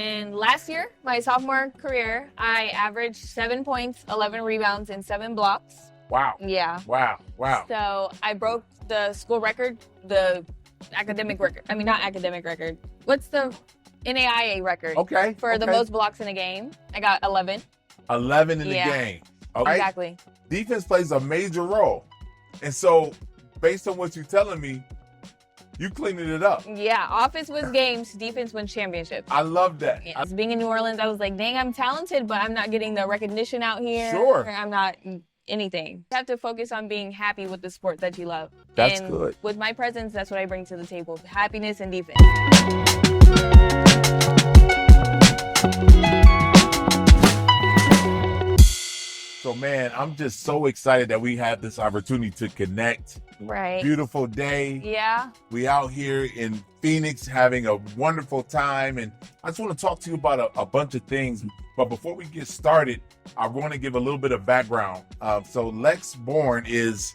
And last year, my sophomore career, I averaged 7 points, 11 rebounds, and 7 blocks. Wow. Yeah. Wow. Wow. So I broke the school record, the academic record. I mean, not academic record. What's the NAIA record? Okay. For the most blocks in a game. I got 11. 11 in the game. Okay. Exactly. Defense plays a major role. And so, based on what you're telling me, you cleaning it up. Yeah, offense wins games, defense wins championships. I love that. Yeah. Being in New Orleans, I was like, dang, I'm talented, but I'm not getting the recognition out here. Sure. I'm not anything. You have to focus on being happy with the sport that you love. That's and good. With my presence, that's what I bring to the table. Happiness and defense. So, man, I'm just so excited that we have this opportunity to connect. Right. Beautiful day. Yeah. We out here in Phoenix having a wonderful time. And I just want to talk to you about a bunch of things. But before we get started, I want to give a little bit of background. So Aalexuz Bourne is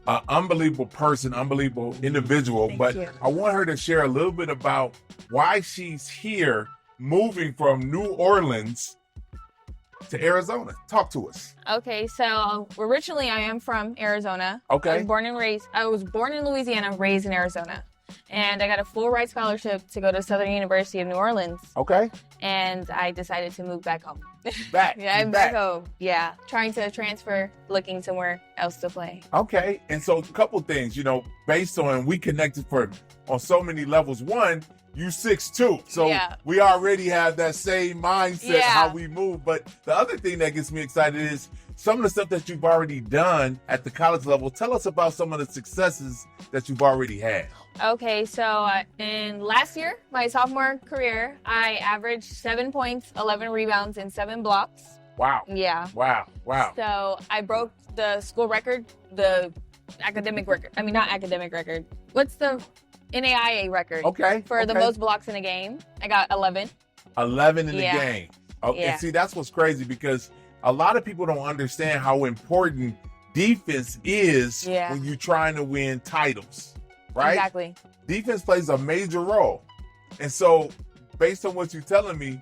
an unbelievable person, unbelievable individual. Thank you. I want her to share a little bit about why she's here, moving from New Orleans to Arizona. Talk to us. Okay, so originally I am from Arizona. Okay. I was born in Louisiana, raised in Arizona. And I got a full ride scholarship to go to Southern University of New Orleans. Okay. And I decided to move back home. Back. Yeah, I'm back home. Yeah, trying to transfer, looking somewhere else to play. Okay. And so a couple things, based on we connected on so many levels. One, you 6'2", so we already have that same mindset how we move. But the other thing that gets me excited is some of the stuff that you've already done at the college level. Tell us about some of the successes that you've already had. Okay, so in last year, my sophomore career, I averaged 7 points, 11 rebounds, and 7 blocks. Wow. Yeah. Wow. Wow. So I broke the school record, the academic record. I mean, not academic record. What's the NAIA record? Okay. For the most blocks in a game. I got 11. 11 in the game. Okay. Yeah. And see, that's what's crazy because a lot of people don't understand how important defense is when you're trying to win titles, right? Exactly. Defense plays a major role. And so, based on what you're telling me,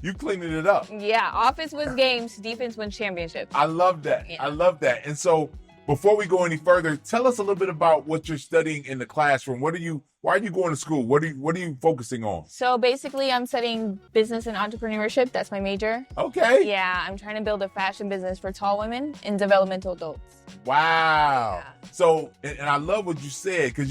you cleaning it up. Yeah, offense wins games, defense wins championships. I love that. Yeah. I love that. And so, before we go any further, tell us a little bit about what you're studying in the classroom. Why are you going to school? What are you focusing on? So basically, I'm studying business and entrepreneurship. That's my major. Okay. Yeah, I'm trying to build a fashion business for tall women and developmental adults. Wow. Yeah. So, and I love what you said because,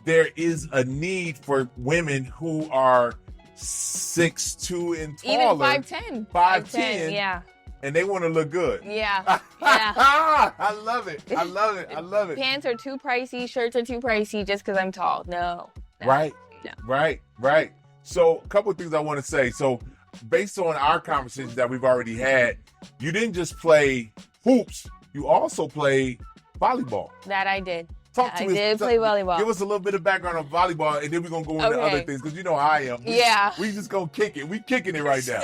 there is a need for women who are 6'2" and taller. Even 5'10". 5'10". Yeah. And they want to look good. Yeah. Yeah. I love it. I love it. I love it. Pants are too pricey. Shirts are too pricey just because I'm tall. No. Right. No. Right. So a couple of things I want to say. So based on our conversations that we've already had, you didn't just play hoops. You also play volleyball. That I did. Talk to us. I did play volleyball. Give us a little bit of background on volleyball, and then we're going to go into other things because you know how I am. We just going to kick it. We kicking it right now.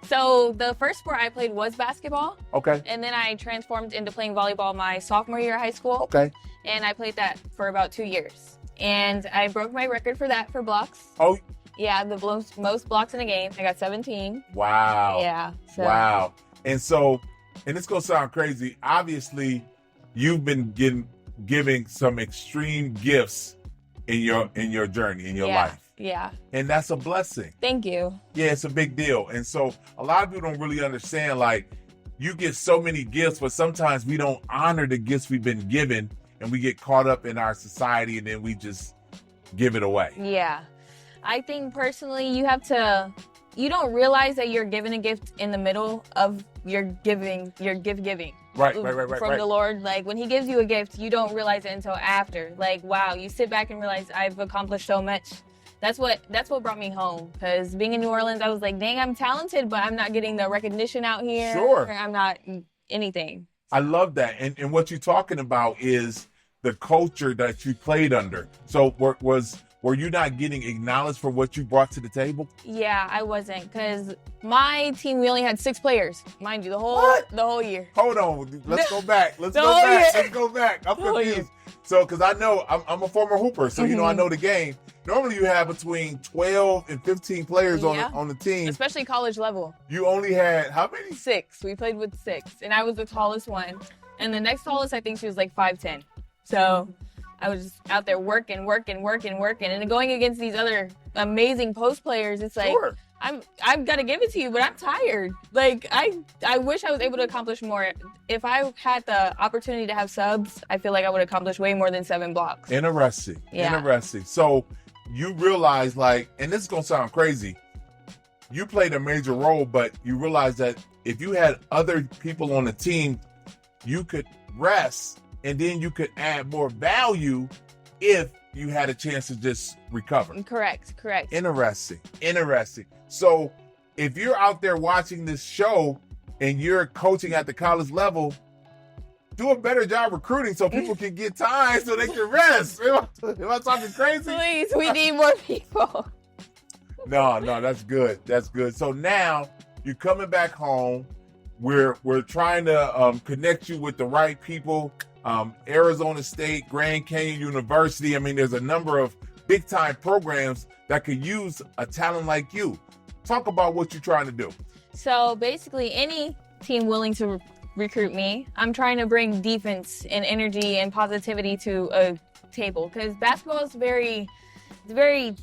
So the first sport I played was basketball. Okay. And then I transformed into playing volleyball my sophomore year of high school. Okay. And I played that for about 2 years. And I broke my record for that for blocks. Oh. Yeah, the most blocks in a game. I got 17. Wow. Yeah. So. Wow. And so, and it's going to sound crazy. Obviously, you've been giving some extreme gifts in your journey, in your life. Yeah. And that's a blessing. Thank you. Yeah, it's a big deal. And so a lot of people don't really understand, like, you get so many gifts, but sometimes we don't honor the gifts we've been given and we get caught up in our society and then we just give it away. Yeah. I think personally you don't realize that you're given a gift in the middle of your giving. Right. From the Lord. Like when he gives you a gift, you don't realize it until after. Like, wow, you sit back and realize I've accomplished so much. That's what brought me home. Because being in New Orleans, I was like, dang, I'm talented, but I'm not getting the recognition out here. Sure. I'm not anything. I love that. And what you're talking about is the culture that you played under. So were you not getting acknowledged for what you brought to the table? Yeah, I wasn't. Because my team, we only had 6 players. Mind you, the whole year. Hold on. Let's go back. Let's go back. I'm confused. So, because I know I'm a former hooper, so I know the game. Normally, you have between 12 and 15 players on the team, especially college level. You only had how many? 6. We played with 6, and I was the tallest one. And the next tallest, I think she was like 5'10". So I was just out there working, and going against these other amazing post players. It's like I've got to give it to you, but I'm tired. Like I wish I was able to accomplish more. If I had the opportunity to have subs, I feel like I would accomplish way more than 7 blocks. Interesting. Yeah. Interesting. So you realize, like, and this is gonna sound crazy, you played a major role, but you realize that if you had other people on the team, you could rest, and then you could add more value if you had a chance to just recover. Correct. Interesting. So if you're out there watching this show and you're coaching at the college level, do a better job recruiting so people can get time so they can rest. Am I talking crazy? Please, we need more people. No, that's good. That's good. So now you're coming back home. We're trying to connect you with the right people. Arizona State, Grand Canyon University. I mean, there's a number of big-time programs that could use a talent like you. Talk about what you're trying to do. So basically, any team willing to recruit me, I'm trying to bring defense and energy and positivity to a table, because basketball is very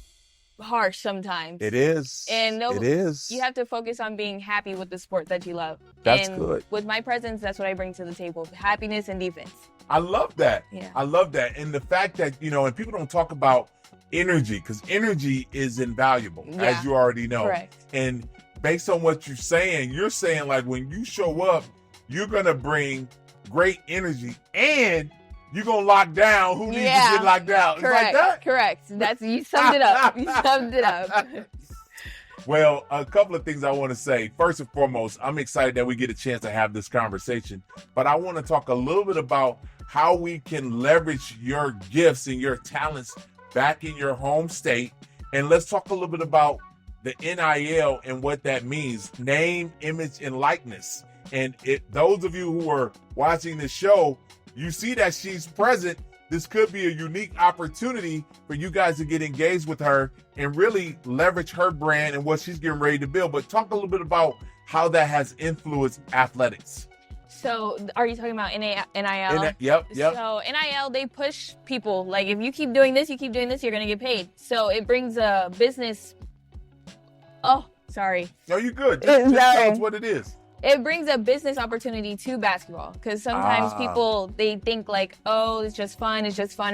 harsh sometimes. It is. And it is. You have to focus on being happy with the sport that you love. That's and good. With my presence, that's what I bring to the table: happiness and defense. I love that. Yeah. I love that. And the fact that, and people don't talk about energy, because energy is invaluable, as you already know. Correct. And based on what you're saying like when you show up, you're going to bring great energy, and you're going to lock down who needs to get locked down. Correct. It's like that? Correct. You summed it up. Well, a couple of things I want to say. First and foremost, I'm excited that we get a chance to have this conversation, but I want to talk a little bit about how we can leverage your gifts and your talents back in your home state. And let's talk a little bit about the NIL and what that means: name, image, and likeness. And those of you who are watching this show, you see that she's present. This could be a unique opportunity for you guys to get engaged with her and really leverage her brand and what she's getting ready to build. But talk a little bit about how that has influenced athletics. So are you talking about NIL? Yep. So NIL, they push people. Like, if you keep doing this, you're going to get paid. So it brings a business. Oh, sorry. No, you're good. Just tell us what it is. It brings a business opportunity to basketball, because sometimes people, they think like, oh, it's just fun.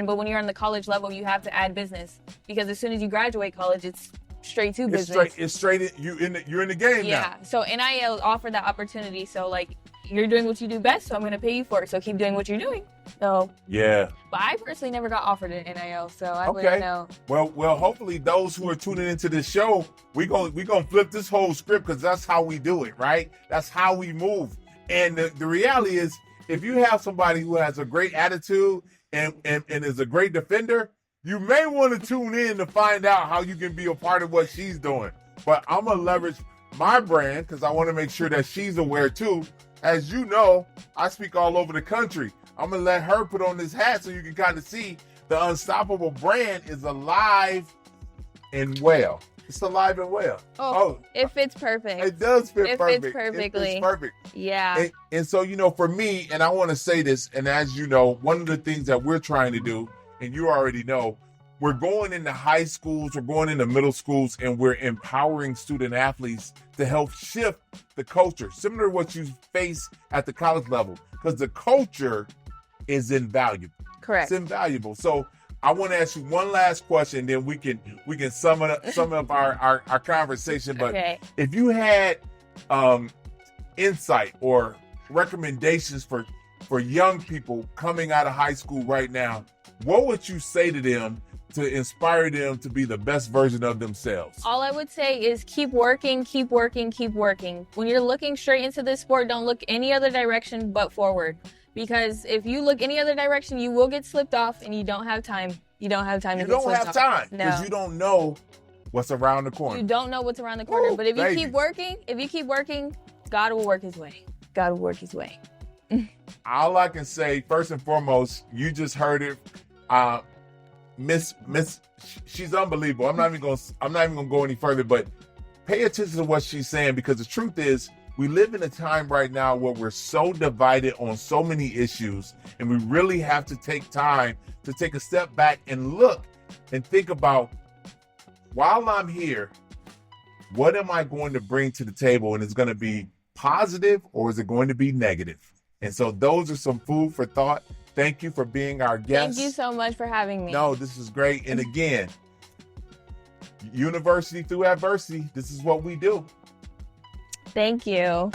But when you're on the college level, you have to add business, because as soon as you graduate college, it's straight to business. It's straight. You're in the game now. Yeah. So NIL offered that opportunity. So like, you're doing what you do best, so I'm going to pay you for it. So keep doing what you're doing. So yeah. But I personally never got offered an NIL, so I wouldn't know. Well, hopefully those who are tuning into this show, we gonna flip this whole script, because that's how we do it, right? That's how we move. And the reality is, if you have somebody who has a great attitude and is a great defender, you may want to tune in to find out how you can be a part of what she's doing. But I'm gonna leverage my brand, because I want to make sure that she's aware too. As you know, I speak all over the country. I'm going to let her put on this hat so you can kind of see the Unstoppable brand is alive and well. It's alive and well. Oh, it fits perfect. It does fit perfect. It fits perfectly. It fits perfect. Yeah. And so, for me, and I want to say this, and as you know, one of the things that we're trying to do, and you already know, we're going into high schools, we're going into middle schools, and we're empowering student athletes to help shift the culture, similar to what you face at the college level, because the culture is invaluable. Correct. It's invaluable. So I want to ask you one last question, then we can sum up our conversation. But if you had insight or recommendations for young people coming out of high school right now, what would you say to them to inspire them to be the best version of themselves? All I would say is keep working. When you're looking straight into this sport, don't look any other direction but forward. Because if you look any other direction, you will get slipped off, and you don't have time. You don't have time because you don't know what's around the corner. You don't know what's around the corner. But if you keep working, God will work his way. all I can say, first and foremost, you just heard it. Miss, she's unbelievable. I'm not even gonna go any further, but pay attention to what she's saying, because the truth is, we live in a time right now where we're so divided on so many issues, and we really have to take time to take a step back and look and think about, while I'm here, what am I going to bring to the table? And it's going to be positive, or is it going to be negative? And so those are some food for thought. Thank you for being our guest. Thank you so much for having me. No, this is great. And again, university through adversity, this is what we do. Thank you.